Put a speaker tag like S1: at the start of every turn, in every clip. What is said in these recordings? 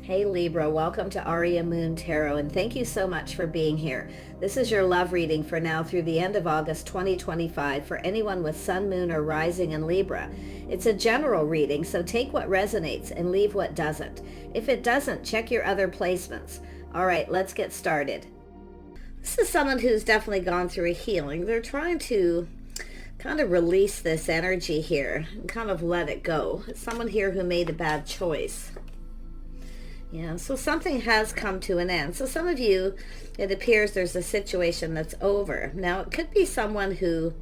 S1: Hey Libra, welcome to Aria Moon Tarot, and thank you so much for being here. This is your love reading for now through the end of August 2025 for anyone with Sun, Moon, or Rising in Libra. It's a general reading, so take what resonates and leave what doesn't. If it doesn't, check your other placements. All right, let's get started. This is someone who's definitely gone through a healing. They're trying to kind of release this energy here and kind of let it go. It's someone here who made a bad choice. Yeah, so something has come to an end. So some of you, it appears there's a situation that's over. Now, it could be someone who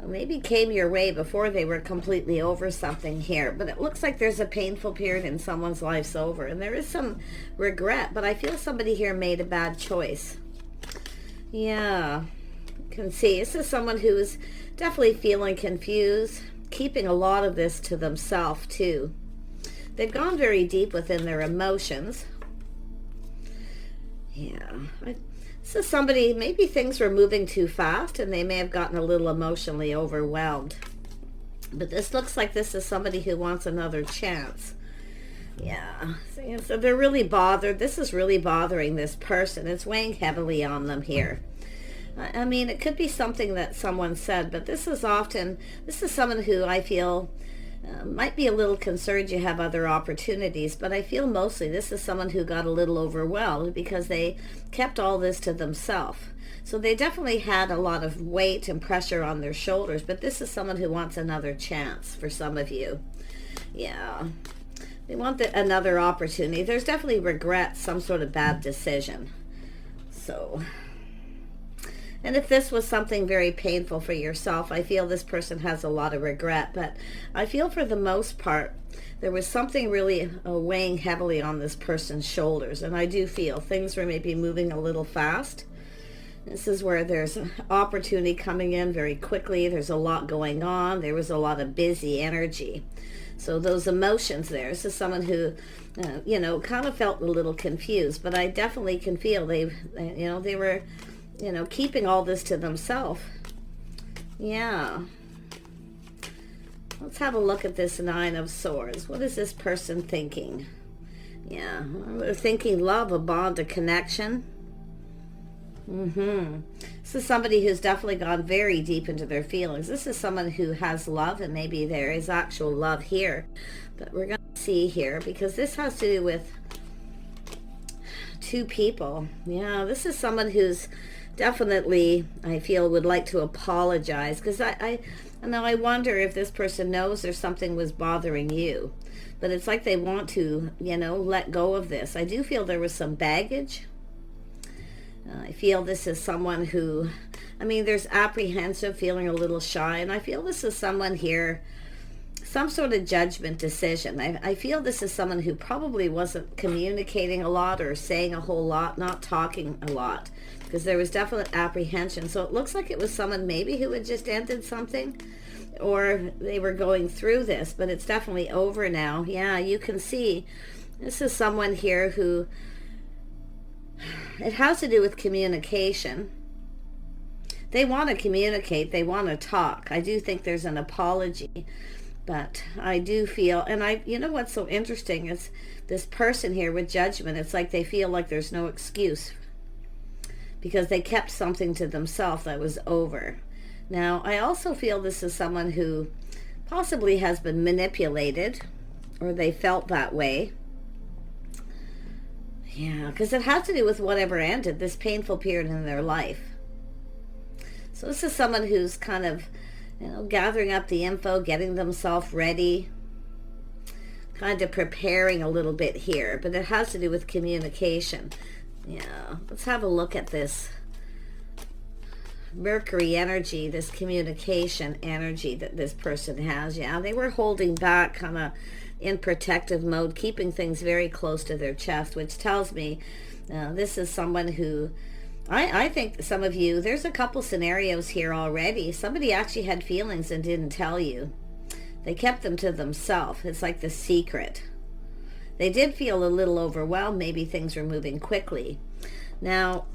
S1: maybe came your way before they were completely over something here. But it looks like there's a painful period in someone's life's over. And there is some regret, but I feel somebody here made a bad choice. Yeah, you can see this is someone who is definitely feeling confused, keeping a lot of this to themselves too. They've gone very deep within their emotions. Yeah. This is somebody, maybe things were moving too fast and they may have gotten a little emotionally overwhelmed. But this looks like this is somebody who wants another chance. Yeah. So they're really bothered. This is really bothering this person. It's weighing heavily on them here. I mean, it could be something that someone said, but this is someone who I feel might be a little concerned you have other opportunities, but I feel mostly this is someone who got a little overwhelmed because they kept all this to themselves. So they definitely had a lot of weight and pressure on their shoulders, but this is someone who wants another chance for some of you. Yeah. They want another opportunity. There's definitely regret, some sort of bad decision. So... And if this was something very painful for yourself, I feel this person has a lot of regret. But I feel for the most part, there was something really weighing heavily on this person's shoulders. And I do feel things were maybe moving a little fast. This is where there's an opportunity coming in very quickly. There's a lot going on. There was a lot of busy energy. So those emotions there. This is someone who, kind of felt a little confused. But I definitely can feel they were... keeping all this to themselves. Yeah. Let's have a look at this Nine of Swords. What is this person thinking? Yeah. They're thinking love, a bond, a connection. This is somebody who's definitely gone very deep into their feelings. This is someone who has love, and maybe there is actual love here. But we're going to see here, because this has to do with two people. Yeah, this is someone who's definitely, I feel, would like to apologize, because I wonder if this person knows there's something was bothering you, but it's like they want to, let go of this. I do feel there was some baggage. I feel this is someone who, there's apprehensive, feeling a little shy, and I feel this is someone here, some sort of judgment decision. I feel this is someone who probably wasn't communicating a lot or saying a whole lot, not talking a lot, because there was definite apprehension. So it looks like it was someone maybe who had just ended something, or they were going through this, but it's definitely over now. Yeah, you can see this is someone here who, it has to do with communication. They want to communicate, they want to talk. I do think there's an apology. But I do feel, and what's so interesting is this person here with judgment, it's like they feel like there's no excuse because they kept something to themselves that was over. Now, I also feel this is someone who possibly has been manipulated, or they felt that way. Yeah, because it has to do with whatever ended, this painful period in their life. So this is someone who's kind of, gathering up the info, getting themselves ready, kind of preparing a little bit here, but it has to do with communication. Yeah, let's have a look at this Mercury energy, this communication energy that this person has. Yeah, they were holding back, kind of in protective mode, keeping things very close to their chest, which tells me this is someone who, I think some of you, there's a couple scenarios here already. Somebody actually had feelings and didn't tell you. They kept them to themselves. It's like the secret. They did feel a little overwhelmed. Maybe things were moving quickly. Now,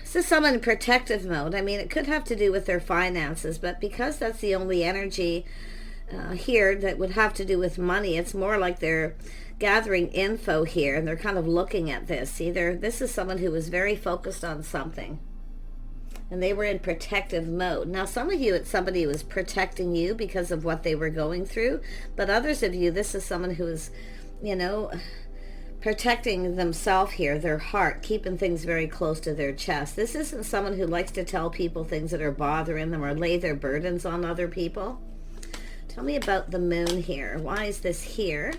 S1: this is someone in protective mode. It could have to do with their finances, but because that's the only energy here that would have to do with money, it's more like they're gathering info here, and they're kind of looking at this. Either this is someone who was very focused on something, and they were in protective mode. Now, some of you, it's somebody who was protecting you because of what they were going through, but others of you, this is someone who is, you know, protecting themselves here, their heart, keeping things very close to their chest. This isn't someone who likes to tell people things that are bothering them or lay their burdens on other people. Tell me about the moon here. Why is this here?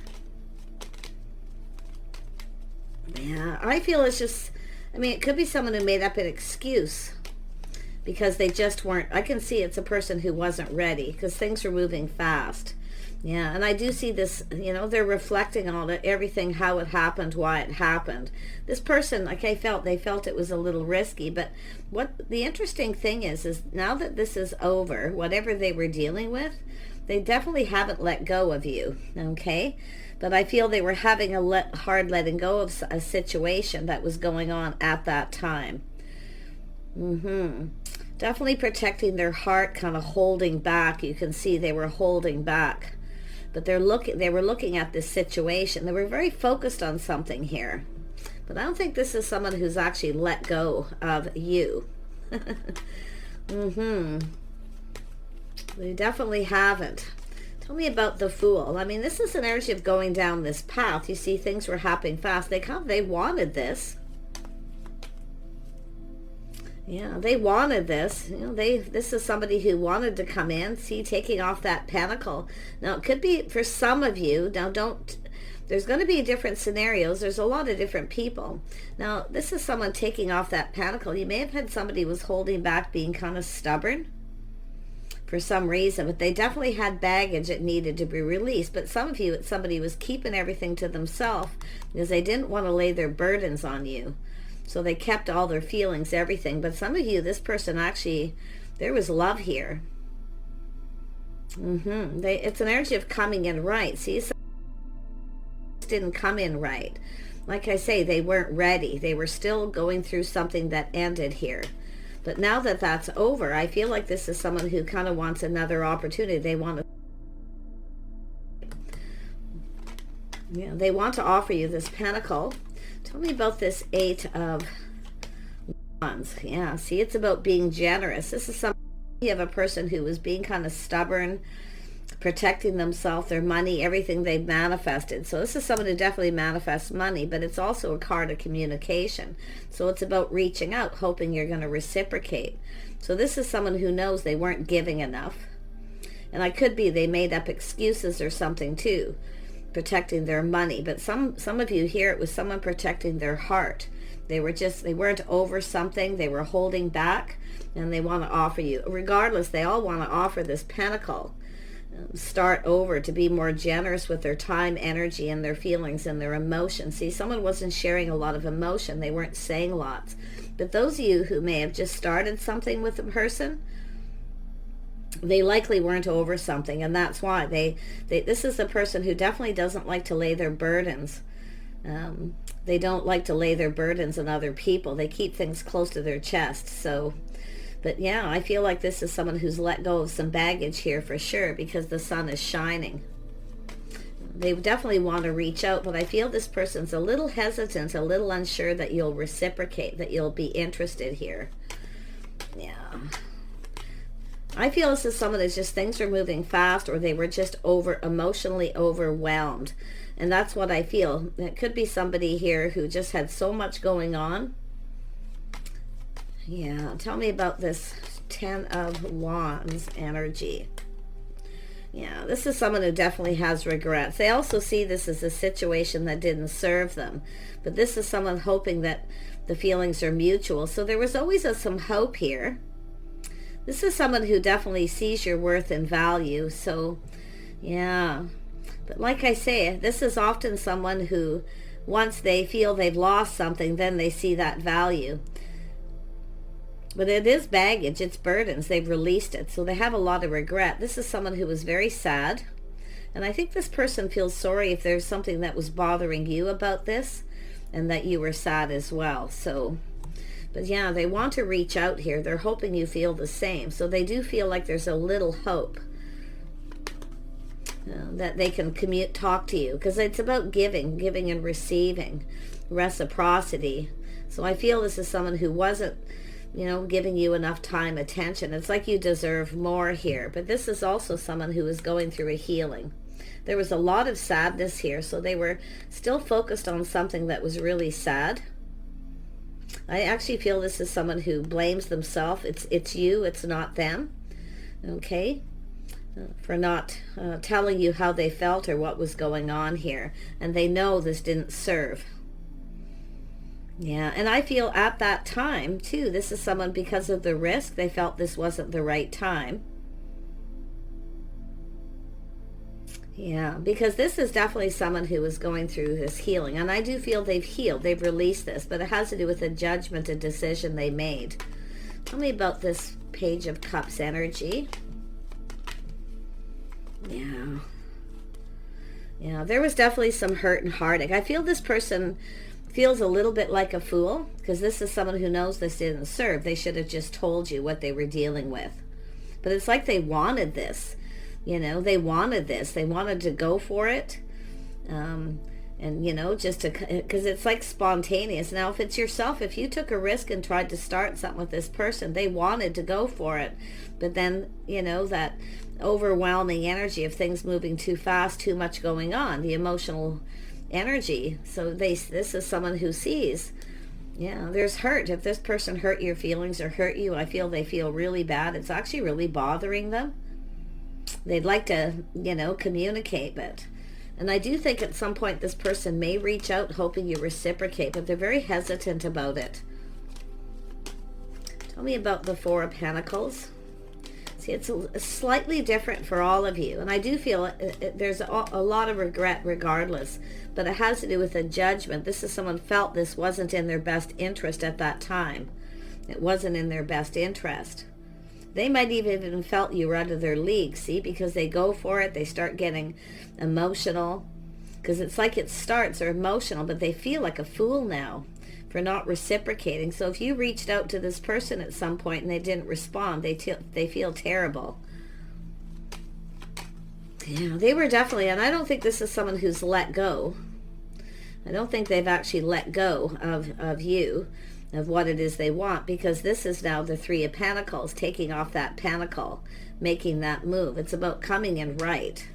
S1: Yeah, I feel it's just, I mean, it could be someone who made up an excuse because they just weren't. I can see it's a person who wasn't ready because things were moving fast. Yeah, and I do see this, you know, they're reflecting on it, everything, how it happened, why it happened. This person, like they felt it was a little risky, but what the interesting thing is now that this is over, whatever they were dealing with, they definitely haven't let go of you, okay? But I feel they were having a hard letting go of a situation that was going on at that time. Definitely protecting their heart, kind of holding back. You can see they were holding back. But they were looking at this situation. They were very focused on something here. But I don't think this is someone who's actually let go of you. They definitely haven't. Tell me about the Fool. I mean, this is an energy of going down this path. You see, things were happening fast. They wanted this. Yeah, they wanted this. You know, this is somebody who wanted to come in. See, taking off that pentacle. Now, it could be for some of you. Now, there's going to be different scenarios. There's a lot of different people. Now, this is someone taking off that pentacle. You may have had somebody who was holding back, being kind of stubborn for some reason, but they definitely had baggage that needed to be released. But some of you, it's somebody who was keeping everything to themselves because they didn't want to lay their burdens on you. So they kept all their feelings, everything. But some of you, this person actually, there was love here. It's an energy of coming in right. See, some didn't come in right. Like I say, they weren't ready. They were still going through something that ended here. But now that that's over, I feel like this is someone who kind of wants another opportunity. They want to offer you this pentacle. Tell me about this Eight of Wands. Yeah, see, it's about being generous. This is something, you have a person who was being kind of stubborn, protecting themselves, their money, everything they've manifested. So this is someone who definitely manifests money, but it's also a card of communication. So it's about reaching out, hoping you're going to reciprocate. So this is someone who knows they weren't giving enough. And I could be they made up excuses or something too, protecting their money. But some of you here, it was someone protecting their heart. They weren't over something, they were holding back, and they want to offer you. Regardless, they all want to offer this pentacle. Start over, to be more generous with their time, energy, and their feelings and their emotions. See, someone wasn't sharing a lot of emotion. They weren't saying lots. But those of you who may have just started something with a person, they likely weren't over something, and that's why this is a person who definitely doesn't like to lay their burdens. They don't like to lay their burdens on other people. They keep things close to their chest. So, but yeah, I feel like this is someone who's let go of some baggage here for sure, because the sun is shining. They definitely want to reach out, but I feel this person's a little hesitant, a little unsure that you'll reciprocate, that you'll be interested here. Yeah. I feel this is someone that's just, things are moving fast, or they were just emotionally overwhelmed. And that's what I feel. It could be somebody here who just had so much going on. Yeah, tell me about this Ten of Wands energy. Yeah, this is someone who definitely has regrets. They also see this as a situation that didn't serve them. But this is someone hoping that the feelings are mutual. So there was always some hope here. This is someone who definitely sees your worth and value. So, yeah. But like I say, this is often someone who, once they feel they've lost something, then they see that value. But it is baggage, it's burdens, they've released it, so they have a lot of regret. This is someone who was very sad, and I think this person feels sorry if there's something that was bothering you about this, and that you were sad as well. So, but yeah, they want to reach out here. They're hoping you feel the same, so they do feel like there's a little hope. that they can talk to you, because it's about giving and receiving, reciprocity. So I feel this is someone who wasn't, giving you enough time, attention. It's like you deserve more here. But this is also someone who is going through a healing. There was a lot of sadness here, so they were still focused on something that was really sad. I actually feel this is someone who blames themselves. It's you, it's not them. Okay? For not telling you how they felt or what was going on here. And they know this didn't serve. Yeah, and I feel at that time, too, this is someone, because of the risk, they felt this wasn't the right time. Yeah, because this is definitely someone who is going through this healing. And I do feel they've healed. They've released this. But it has to do with a judgment, a decision they made. Tell me about this Page of Cups energy. Yeah. Yeah, there was definitely some hurt and heartache. I feel this person feels a little bit like a fool, because this is someone who knows this didn't serve. They should have just told you what they were dealing with. But it's like they wanted this. They wanted this. They wanted to go for it. And, just to, because it's like spontaneous. Now, if it's yourself, if you took a risk and tried to start something with this person, they wanted to go for it. But then, that overwhelming energy of things moving too fast, too much going on, the emotional energy. So this is someone who sees, there's hurt. If this person hurt your feelings or hurt you, I feel they feel really bad. It's actually really bothering them. They'd like to, communicate, and I do think at some point this person may reach out hoping you reciprocate, but they're very hesitant about it. Tell me about the Four of Pentacles. See, it's slightly different for all of you, and I do feel there's a lot of regret regardless, but it has to do with a judgment. This is someone felt this wasn't in their best interest at that time. It wasn't in their best interest. They might even felt you were out of their league, see, because they go for it, they start getting emotional, because it's like it starts, they're emotional, but they feel like a fool now for not reciprocating. So if you reached out to this person at some point and they didn't respond, they feel terrible. Yeah, they were definitely, and I don't think this is someone who's let go. I don't think they've actually let go of you, of what it is they want, because this is now the Three of Pentacles, taking off that pentacle, making that move. It's about coming in right.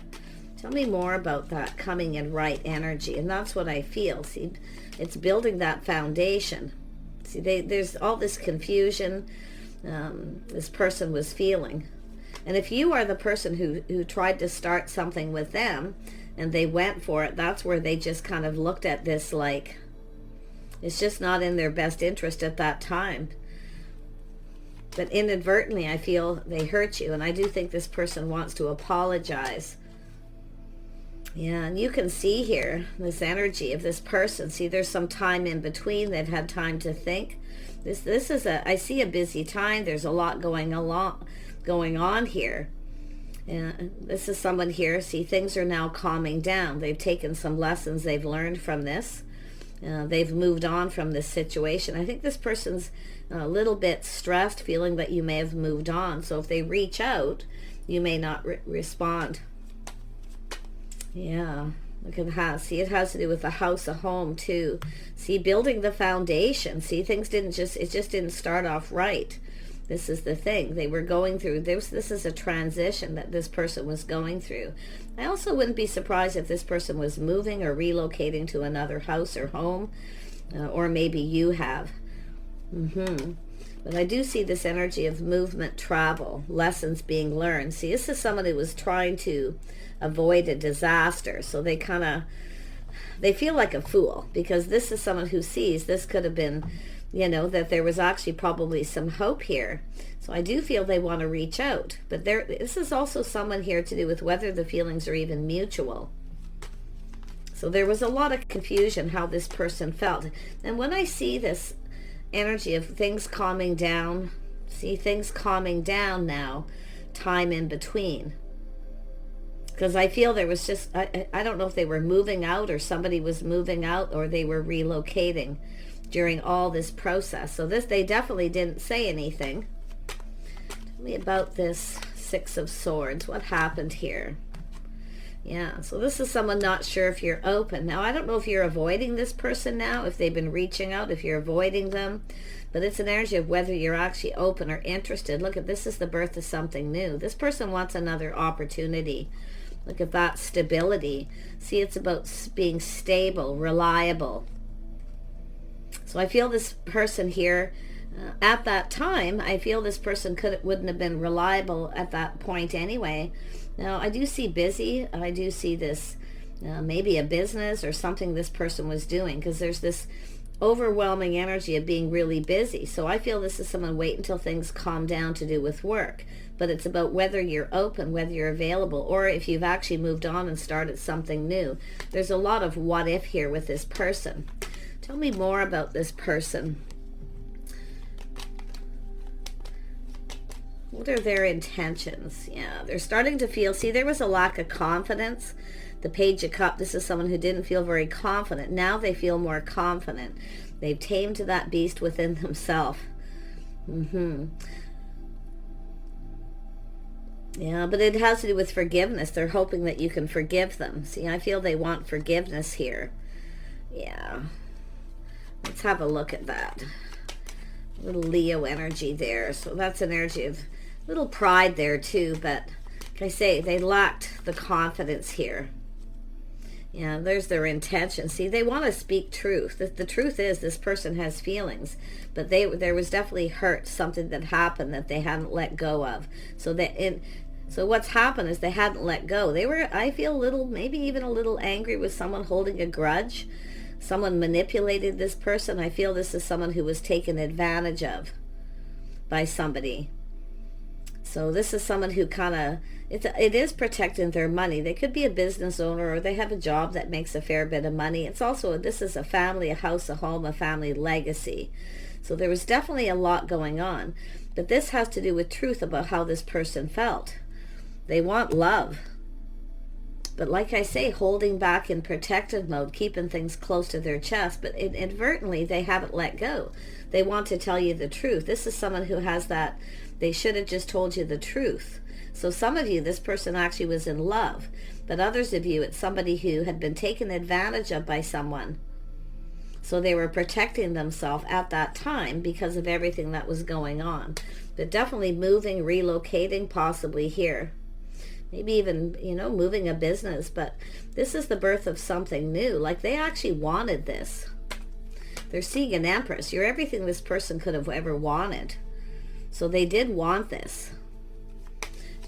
S1: Tell me more about that coming in right energy. And that's what I feel. See, it's building that foundation. See, there's all this confusion this person was feeling. And if you are the person who tried to start something with them and they went for it, that's where they just kind of looked at this like, it's just not in their best interest at that time. But inadvertently, I feel they hurt you. And I do think this person wants to apologize. Yeah, and you can see here, this energy of this person. See, there's some time in between. They've had time to think. This is I see a busy time. There's a lot going on here. And this is someone here. See, things are now calming down. They've taken some lessons they've learned from this. They've moved on from this situation. I think this person's a little bit stressed, feeling that you may have moved on. So if they reach out, you may not respond. Yeah, look at that. See, it has to do with the house, a home too. See, building the foundation. See, things it just didn't start off right. This is the thing. They were going through, this is a transition that this person was going through. I also wouldn't be surprised if this person was moving or relocating to another house or home, or maybe you have. But I do see this energy of movement, travel, lessons being learned. See, this is someone who was trying to avoid a disaster. So they feel like a fool, because this is someone who sees this could have been, that there was actually probably some hope here. So I do feel they want to reach out. But this is also someone here to do with whether the feelings are even mutual. So there was a lot of confusion how this person felt. And when I see this energy of things calming down, see, things calming down now, time in between. Because I feel there was just, I don't know if they were moving out or somebody was moving out or they were relocating during all this process. So they definitely didn't say anything. Tell me about this Six of Swords. What happened here? Yeah, so this is someone not sure if you're open. Now, I don't know if you're avoiding this person now, if they've been reaching out, if you're avoiding them, but it's an energy of whether you're actually open or interested. Look at this, is the birth of something new. This person wants another opportunity. Look at that stability. See, it's about being stable, reliable. So I feel this person here, at that time, I feel this person wouldn't have been reliable at that point anyway. Now, I do see busy. I do see this maybe a business or something this person was doing, because there's this overwhelming energy of being really busy. So I feel this is someone wait until things calm down to do with work. But it's about whether you're open, whether you're available, or if you've actually moved on and started something new. There's a lot of what if here with this person. Tell me more about this person. What are their intentions? Yeah, they're starting to feel, see, there was a lack of confidence. The Page of Cups, this is someone who didn't feel very confident. Now they feel more confident. They've tamed that beast within themselves. Yeah, but it has to do with forgiveness. They're hoping that you can forgive them. See, I feel they want forgiveness here. Yeah. Let's have a look at that. A little Leo energy there. So that's an energy of little pride there too, but like I say, they lacked the confidence here. Yeah, there's their intention. See, they want to speak truth. The truth is this person has feelings, but there was definitely hurt, something that happened that they hadn't let go of. So what's happened is they hadn't let go. They were, I feel, a little, maybe even a little angry with someone, holding a grudge. Someone manipulated this person. I feel this is someone who was taken advantage of by somebody. So this is someone who kind of, it is protecting their money. They could be a business owner, or they have a job that makes a fair bit of money. It's also, this is a family, a house, a home, a family legacy. So there was definitely a lot going on. But this has to do with truth about how this person felt. They want love. But like I say, holding back in protective mode, keeping things close to their chest, but inadvertently they haven't let go. They want to tell you the truth. This is someone who has that, they should have just told you the truth. So some of you, this person actually was in love, but others of you, it's somebody who had been taken advantage of by someone. So they were protecting themselves at that time because of everything that was going on. But definitely moving, relocating, possibly here. Maybe even, moving a business, but this is the birth of something new. Like they actually wanted this. They're seeing an Empress. You're everything this person could have ever wanted. So they did want this.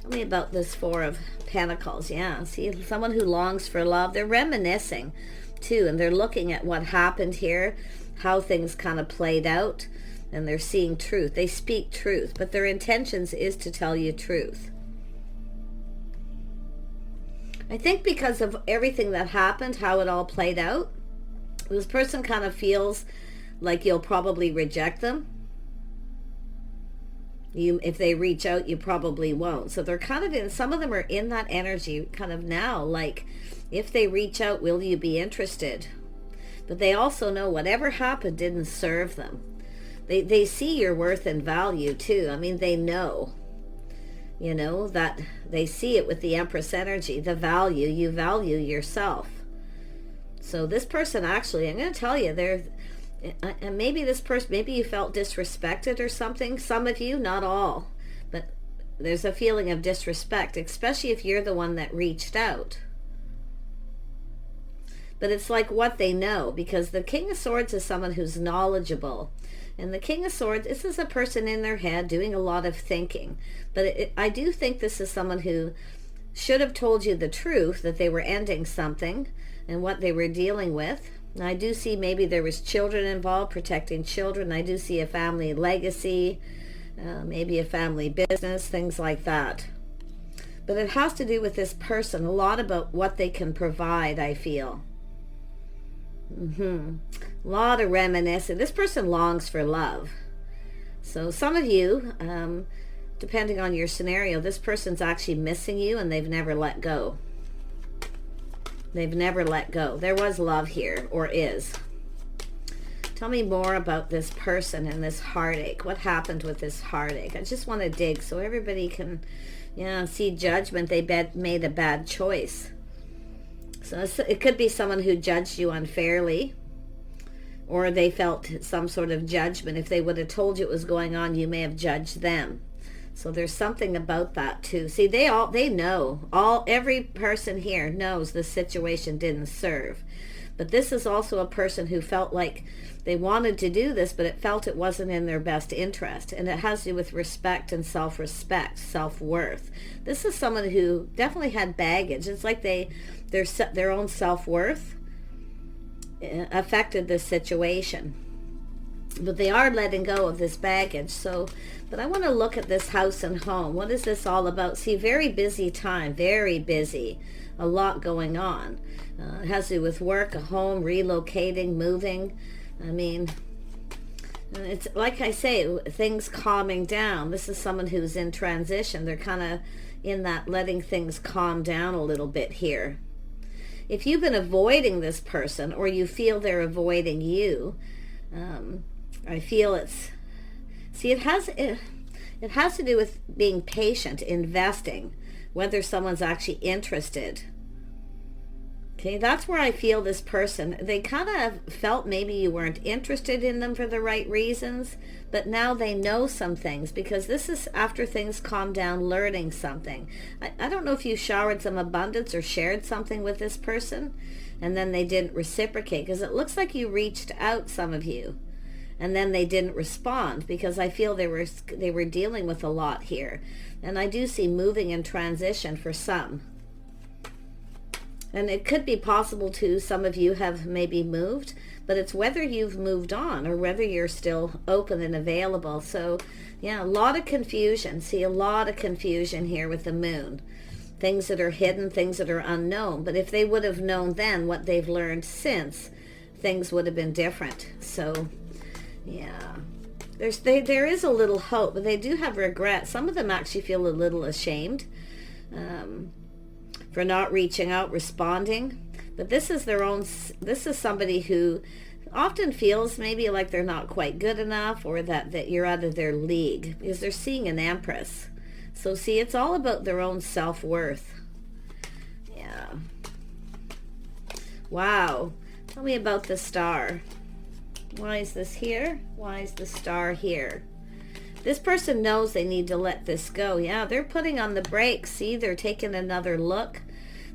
S1: Tell me about this Four of Pentacles. Yeah, see, someone who longs for love. They're reminiscing too, and they're looking at what happened here, how things kind of played out, and they're seeing truth. They speak truth, but their intentions is to tell you truth. I think because of everything that happened, how it all played out, this person kind of feels like you'll probably reject them. If they reach out, you probably won't. So they're kind of in, some of them are in that energy kind of now, like if they reach out, will you be interested? But they also know whatever happened didn't serve them. They see your worth and value too. I mean, they know. That they see it with the Empress energy, the value, you value yourself. So this person actually, I'm going to tell you, and maybe this person, maybe you felt disrespected or something. Some of you, not all, but there's a feeling of disrespect, especially if you're the one that reached out. But it's like what they know, because the King of Swords is someone who's knowledgeable. And the King of Swords, this is a person in their head doing a lot of thinking. But I do think this is someone who should have told you the truth, that they were ending something and what they were dealing with. And I do see maybe there was children involved, protecting children. I do see a family legacy, maybe a family business, things like that. But it has to do with this person, a lot about what they can provide, I feel. A lot of reminiscing. This person longs for love. So some of you, depending on your scenario, this person's actually missing you and they've never let go. They've never let go. There was love here, or is. Tell me more about this person and this heartache. What happened with this heartache? I just want to dig so everybody can, see judgment. They made a bad choice. So it could be someone who judged you unfairly, or they felt some sort of judgment. If they would have told you what was going on, you may have judged them. So there's something about that too. See, they know. Every person here knows the situation didn't serve. But this is also a person who felt like they wanted to do this, but it felt it wasn't in their best interest. And it has to do with respect and self-respect, self-worth. This is someone who definitely had baggage. It's like their own self-worth affected this situation. But they are letting go of this baggage. But I want to look at this house and home. What is this all about? See, very busy time, very busy. A lot going on. It has to do with work, a home, relocating, moving. I mean, it's like I say, things calming down. This is someone who's in transition. They're kind of in that letting things calm down a little bit here. If you've been avoiding this person, or you feel they're avoiding you, I feel it has to do with being patient, investing, whether someone's actually interested. Okay, that's where I feel this person, they kind of felt maybe you weren't interested in them for the right reasons, but now they know some things, because this is after things calm down, learning something. I don't know if you showered some abundance or shared something with this person, and then they didn't reciprocate, because it looks like you reached out, some of you, and then they didn't respond, because I feel they were dealing with a lot here. And I do see moving in transition for some. And it could be possible too, some of you have maybe moved, but it's whether you've moved on or whether you're still open and available. So yeah, a lot of confusion. See, a lot of confusion here with the moon. Things that are hidden, things that are unknown. But if they would have known then what they've learned since, things would have been different. So yeah, there is a little hope, but they do have regret. Some of them actually feel a little ashamed for not reaching out, responding. But this is somebody who often feels maybe like they're not quite good enough, or that you're out of their league, because they're seeing an Empress. So see, it's all about their own self-worth. Yeah. Wow. Tell me about the star. Why is this here? Why is the star here? This person knows they need to let this go. Yeah, they're putting on the brakes. See, they're taking another look.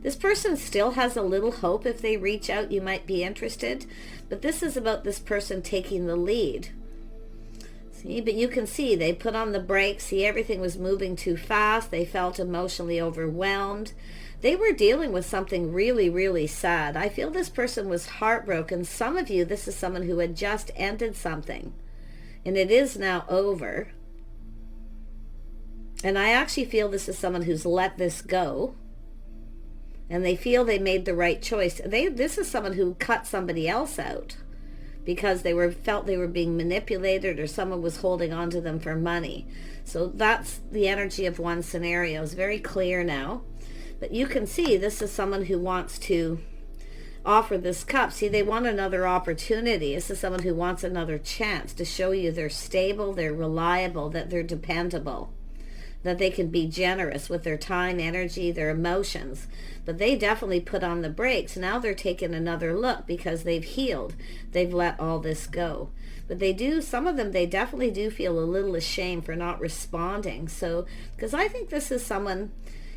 S1: This person still has a little hope. If they reach out, you might be interested. But this is about this person taking the lead. See, but you can see they put on the brakes. See, everything was moving too fast. They felt emotionally overwhelmed. They were dealing with something really, really sad. I feel this person was heartbroken. Some of you, this is someone who had just ended something, and it is now over. And I actually feel this is someone who's let this go, and they feel they made the right choice. This is someone who cut somebody else out because they felt they were being manipulated, or someone was holding on to them for money. So that's the energy of one scenario. It's very clear now. But you can see this is someone who wants to offer this cup. See, they want another opportunity. This is someone who wants another chance to show you they're stable, they're reliable, that they're dependable, that they can be generous with their time, energy, their emotions. But they definitely put on the brakes. Now they're taking another look because they've healed. They've let all this go. But some of them, they definitely do feel a little ashamed for not responding. So, because I think this is someone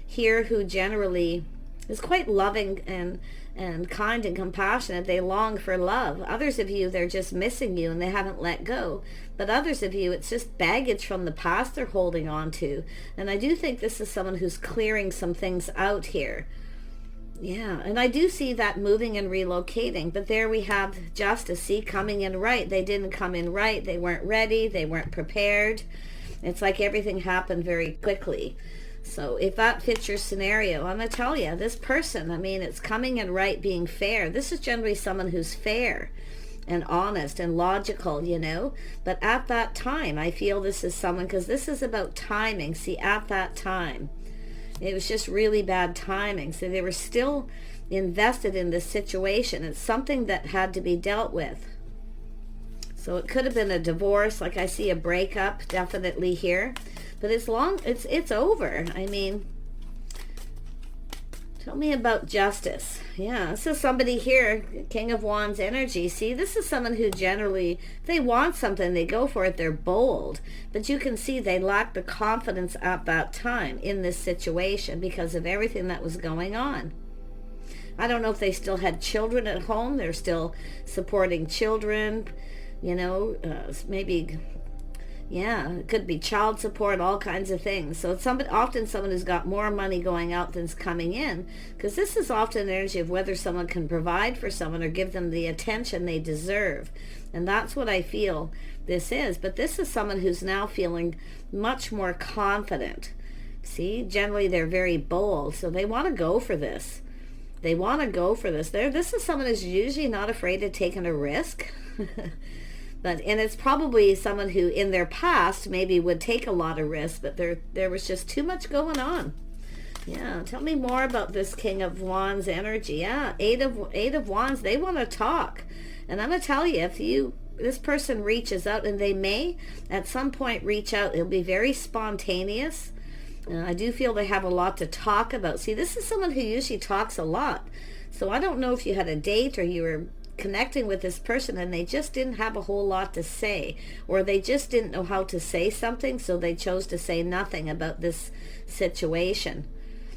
S1: here who generally is quite loving and kind and compassionate. They long for love. Others of you, they're just missing you and they haven't let go. But others of you, it's just baggage from the past they're holding on to. And I do think this is someone who's clearing some things out here. Yeah, and I do see that moving and relocating. But there we have justice, see, coming in right. They didn't come in right. They weren't ready. They weren't prepared. It's like everything happened very quickly. So if that fits your scenario, I'm going to tell you, this person, I mean, it's coming in right, being fair. This is generally someone who's fair and honest and logical, you know. But at that time, I feel this is someone, because this is about timing. See, at that time, it was just really bad timing. So they were still invested in this situation. It's something that had to be dealt with. So it could have been a divorce. Like I see a breakup definitely here. But it's over. I mean, Tell me about justice. Yeah, this is somebody here, King of Wands energy. See, this is someone who generally, if they want something, they go for it. They're bold. But you can see they lack the confidence at that time in this situation because of everything that was going on. I don't know if they still had children at home. They're still supporting children, you know, maybe... Yeah, it could be child support, all kinds of things. So it's often someone who's got more money going out than's coming in, because this is often the energy of whether someone can provide for someone or give them the attention they deserve. And that's what I feel this is. But this is someone who's now feeling much more confident. See, generally they're very bold, so they want to go for this. They want to go for this. This is someone who's usually not afraid of taking a risk. And it's probably someone who in their past maybe would take a lot of risks, but there was just too much going on. Yeah, tell me more about this King of Wands energy. Yeah, Eight of Wands, they want to talk. And I'm going to tell you, if this person reaches out, and they may at some point reach out, it'll be very spontaneous. I do feel they have a lot to talk about. See, this is someone who usually talks a lot. So I don't know if you had a date or you were connecting with this person and they just didn't have a whole lot to say, or they just didn't know how to say something, so they chose to say nothing about this situation.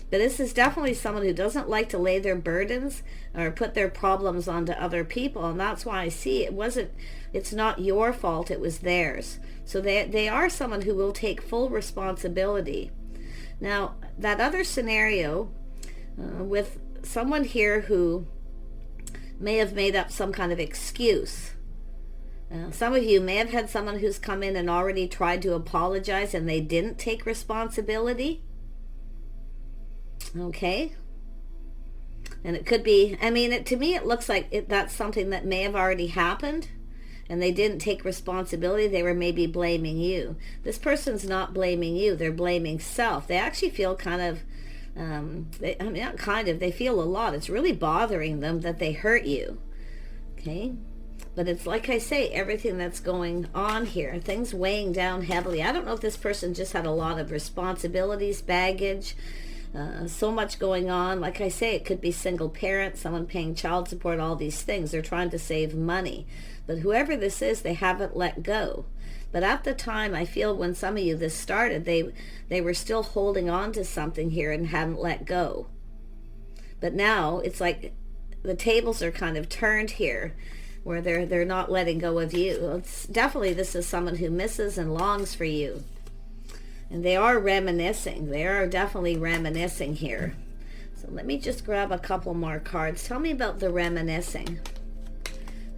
S1: But this is definitely someone who doesn't like to lay their burdens or put their problems onto other people, and that's why I see it's not your fault, it was theirs. So they are someone who will take full responsibility. Now, that other scenario with someone here who may have made up some kind of excuse. Some of you may have had someone who's come in and already tried to apologize and they didn't take responsibility. Okay. And it could be, to me it looks like that's something that may have already happened and they didn't take responsibility. They were maybe blaming you. This person's not blaming you. They're blaming self. They actually feel kind of they feel a lot. It's really bothering them that they hurt you. Okay? But it's like I say, everything that's going on here, things weighing down heavily. I don't know if this person just had a lot of responsibilities, baggage, so much going on. Like I say, it could be single parent, someone paying child support, all these things. They're trying to save money. But whoever this is, they haven't let go. But at the time, I feel when some of you this started, they were still holding on to something here and hadn't let go. But now it's like the tables are kind of turned here, where they're not letting go of you. It's definitely, this is someone who misses and longs for you. And they are reminiscing. They are definitely reminiscing here. So let me just grab a couple more cards. Tell me about the reminiscing.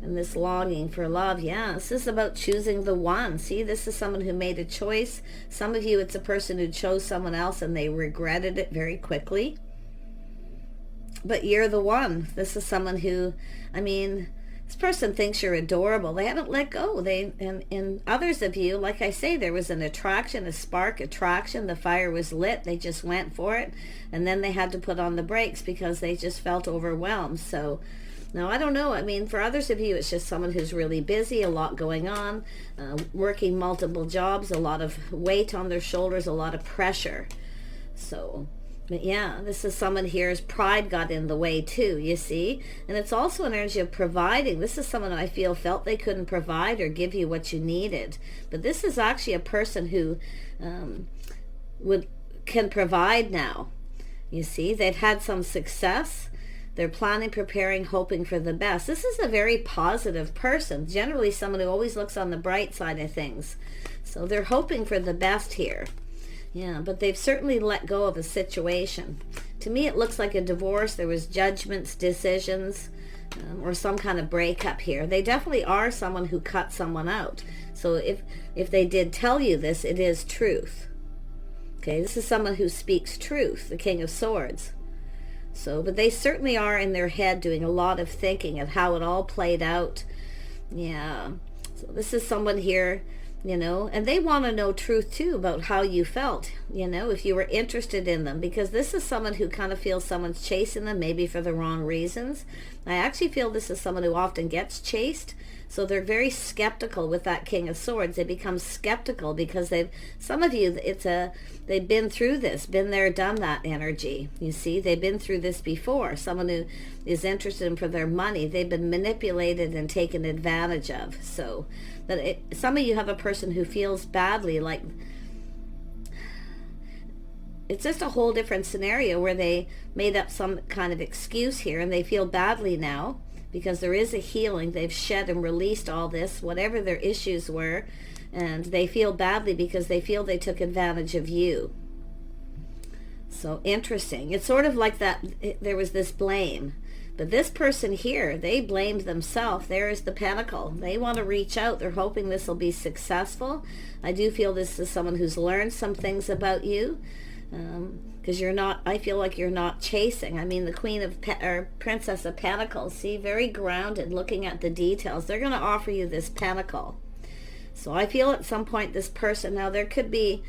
S1: And this longing for love. Yeah, this is about choosing the one. See, this is someone who made a choice. Some of you, it's a person who chose someone else and they regretted it very quickly. But you're the one. This is someone who, this person thinks you're adorable. They haven't let go. And others of you, like I say, there was an attraction, a spark, attraction. The fire was lit. They just went for it. And then they had to put on the brakes because they just felt overwhelmed. So, now, I don't know. For others of you, it's just someone who's really busy, a lot going on, working multiple jobs, a lot of weight on their shoulders, a lot of pressure. So, but yeah, this is someone here's pride got in the way too, you see? And it's also an energy of providing. This is someone I feel felt they couldn't provide or give you what you needed. But this is actually a person who can provide now. You see, they've had some success. They're planning, preparing, hoping for the best. This is a very positive person. Generally, someone who always looks on the bright side of things. So they're hoping for the best here. Yeah, but they've certainly let go of a situation. To me, it looks like a divorce. There was judgments, decisions, or some kind of breakup here. They definitely are someone who cut someone out. So if they did tell you this, it is truth. Okay, this is someone who speaks truth, the King of Swords. So, but they certainly are in their head doing a lot of thinking of how it all played out. Yeah. So this is someone here you know, and they want to know truth too about how you felt, you know, if you were interested in them, because this is someone who kind of feels someone's chasing them, maybe for the wrong reasons. I actually feel this is someone who often gets chased, so they're very skeptical with that King of Swords. They become skeptical because some of you, they've been through this, been there, done that energy. You see, they've been through this before. Someone who is interested in for their money, they've been manipulated and taken advantage of. So, but some of you have a person who feels badly, like it's just a whole different scenario where they made up some kind of excuse here and they feel badly now because there is a healing. They've shed and released all this, whatever their issues were, and they feel badly because they feel they took advantage of you. So interesting. It's sort of like that there was this blame. But this person here, they blamed themselves. There is the Pentacle. They want to reach out. They're hoping this will be successful. I do feel this is someone who's learned some things about you. Because you're not, I feel like you're not chasing. I mean, the Queen of, or Princess of Pentacles, see, very grounded, looking at the details. They're going to offer you this Pentacle. So I feel at some point this person, now there could be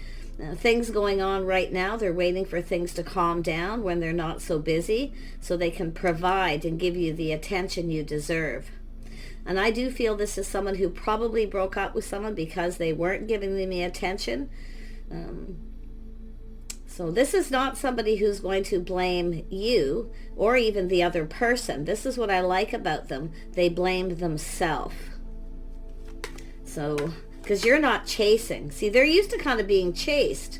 S1: things going on right now. They're waiting for things to calm down when they're not so busy, so they can provide and give you the attention you deserve. And I do feel this is someone who probably broke up with someone because they weren't giving them the attention. So this is not somebody who's going to blame you or even the other person. This is what I like about them. They blamed themselves. So, because you're not chasing. See, they're used to kind of being chased,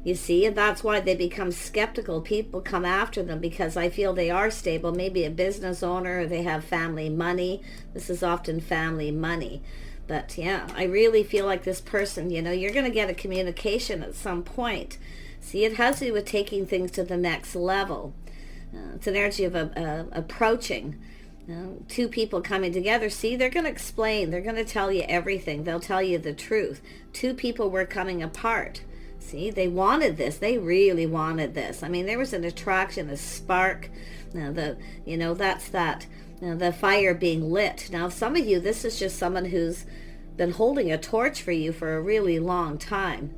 S1: you see, and that's why they become skeptical. People come after them because I feel they are stable, maybe a business owner, or they have family money. This is often family money. But yeah, I really feel like this person, you know, you're going to get a communication at some point. See, it has to do with taking things to the next level. It's an energy of approaching. Two people coming together. See, they're going to explain. They're going to tell you everything. They'll tell you the truth. Two people were coming apart. See, they wanted this. They really wanted this. I mean, there was an attraction, a spark. That's that. The fire being lit. Now, some of you, this is just someone who's been holding a torch for you for a really long time.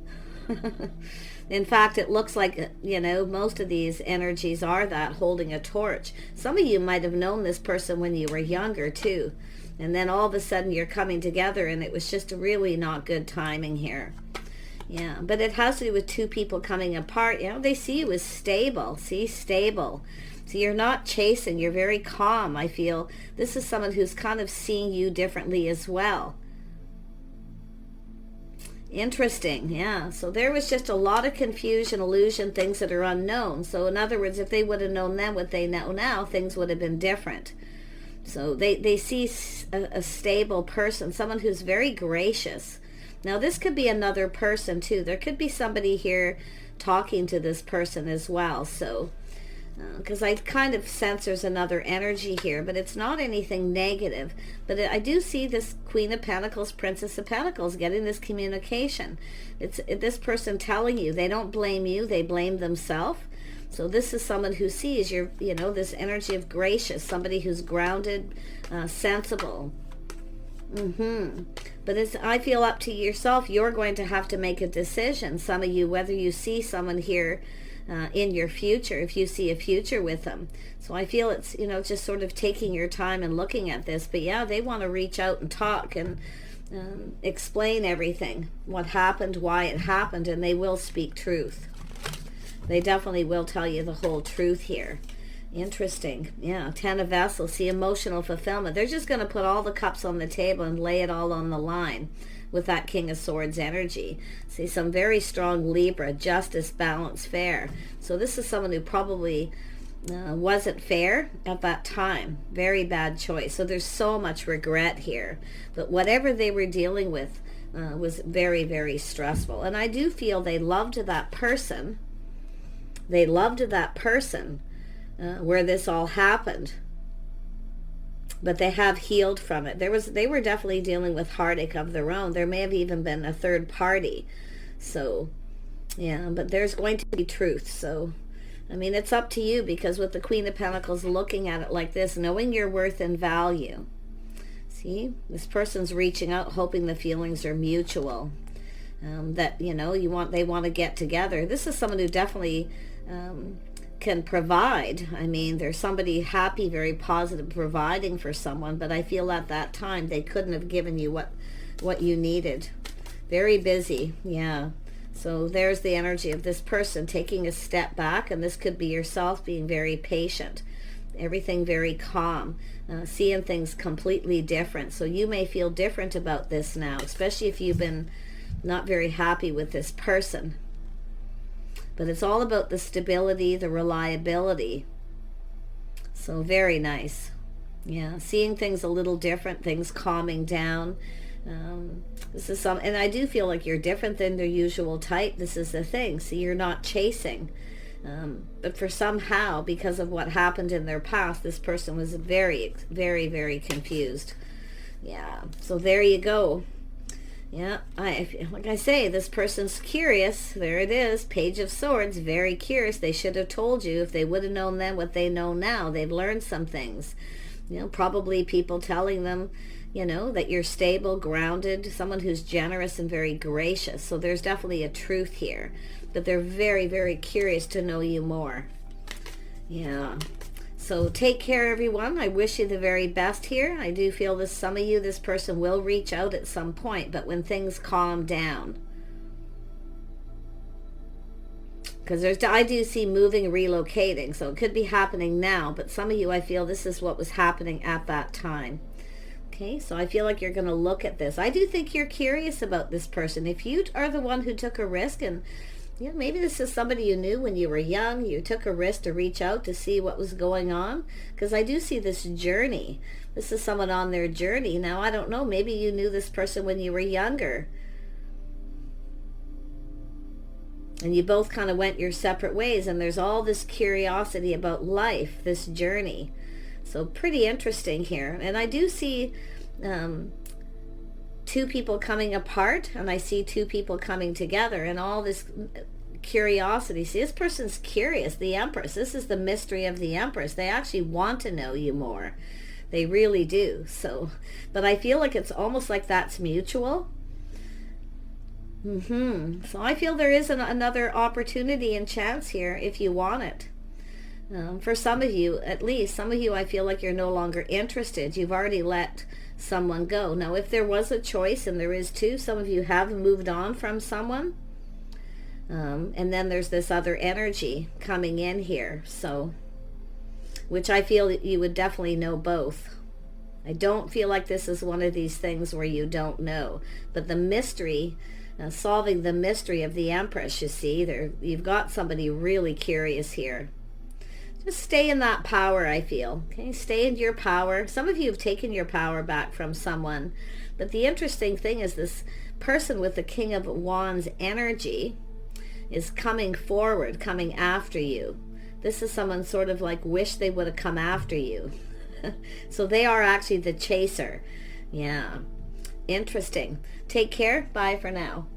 S1: In fact, it looks like, you know, most of these energies are that, holding a torch. Some of you might have known this person when you were younger, too. And then all of a sudden you're coming together and it was just really not good timing here. Yeah, but it has to do with two people coming apart. You know, they see you as stable. See, stable. So you're not chasing. You're very calm, I feel. This is someone who's kind of seeing you differently as well. Interesting, yeah. So there was just a lot of confusion, illusion, things that are unknown. So in other words, if they would have known then what they know now, things would have been different. So they see a stable person, someone who's very gracious. Now this could be another person too. There could be somebody here talking to this person as well. So because I kind of sense there's another energy here, but it's not anything negative. But I do see this Queen of Pentacles, Princess of Pentacles getting this communication. It's this person telling you they don't blame you, they blame themselves. So this is someone who sees your, you know, this energy of gracious, somebody who's grounded, sensible. But it's, I feel, up to yourself. You're going to have to make a decision. Some of you, whether you see someone here in your future, if you see a future with them. So I feel it's, you know, just sort of taking your time and looking at this. But yeah, they want to reach out and talk and explain everything, what happened, why it happened, and they will speak truth. They definitely will tell you the whole truth here. Interesting. Yeah, 10 of Vessels. See, emotional fulfillment. They're just going to put all the cups on the table and lay it all on the line with that King of Swords energy. See, some very strong Libra, justice, balance, fair. So this is someone who probably wasn't fair at that time. Very bad choice. So there's so much regret here. But whatever they were dealing with was very, very stressful. And I do feel they loved that person. They loved that person where this all happened. But they have healed from it. They were definitely dealing with heartache of their own. There may have even been a third party. So, yeah, but there's going to be truth. So, I mean, it's up to you, because with the Queen of Pentacles looking at it like this, knowing your worth and value. See, this person's reaching out, hoping the feelings are mutual. That, you know, they want to get together. This is someone who definitely can provide. I mean, there's somebody happy, very positive, providing for someone, but I feel at that time they couldn't have given you what you needed. Very busy, yeah. So there's the energy of this person taking a step back, and this could be yourself being very patient. Everything very calm, seeing things completely different. So you may feel different about this now, especially if you've been not very happy with this person. But it's all about the stability, the reliability. So very nice. Yeah, seeing things a little different, things calming down. This is and I do feel like you're different than their usual type. This is the thing. See, you're not chasing. But for somehow, because of what happened in their past, this person was very, very, very confused. Yeah, so there you go. Yeah, like I say, this person's curious. There it is, Page of Swords, very curious. They should have told you. If they would have known then what they know now, they've learned some things. You know, probably people telling them, you know, that you're stable, grounded, someone who's generous and very gracious. So there's definitely a truth here. But they're very, very curious to know you more. Yeah. So take care, everyone. I wish you the very best here. I do feel that some of you, this person will reach out at some point, but when things calm down. Because I do see moving, relocating. So it could be happening now, but some of you, I feel this is what was happening at that time. Okay, so I feel like you're going to look at this. I do think you're curious about this person. If you are the one who took a risk, and you know, maybe this is somebody you knew when you were young, you took a risk to reach out to see what was going on, because I do see this journey. This is someone on their journey. Now, I don't know, maybe you knew this person when you were younger, and you both kind of went your separate ways, and there's all this curiosity about life, this journey. So pretty interesting here. And I do see two people coming apart, and I see two people coming together, and all this curiosity. See, this person's curious. The Empress. This is the mystery of the Empress. They actually want to know you more. They really do. So, but I feel like it's almost like that's mutual. So I feel there is another opportunity and chance here if you want it. For some of you, at least, some of you, I feel like you're no longer interested. You've already let someone go. Now, if there was a choice, and there is too, some of you have moved on from someone. And then there's this other energy coming in here. So, which I feel that you would definitely know both. I don't feel like this is one of these things where you don't know. But the mystery, solving the mystery of the Empress, you see, you've got somebody really curious here. Just stay in that power, I feel. Okay, stay in your power. Some of you have taken your power back from someone. But the interesting thing is this person with the King of Wands energy is coming forward, coming after you. This is someone sort of like wish they would have come after you. So they are actually the chaser. Yeah. Interesting. Take care. Bye for now.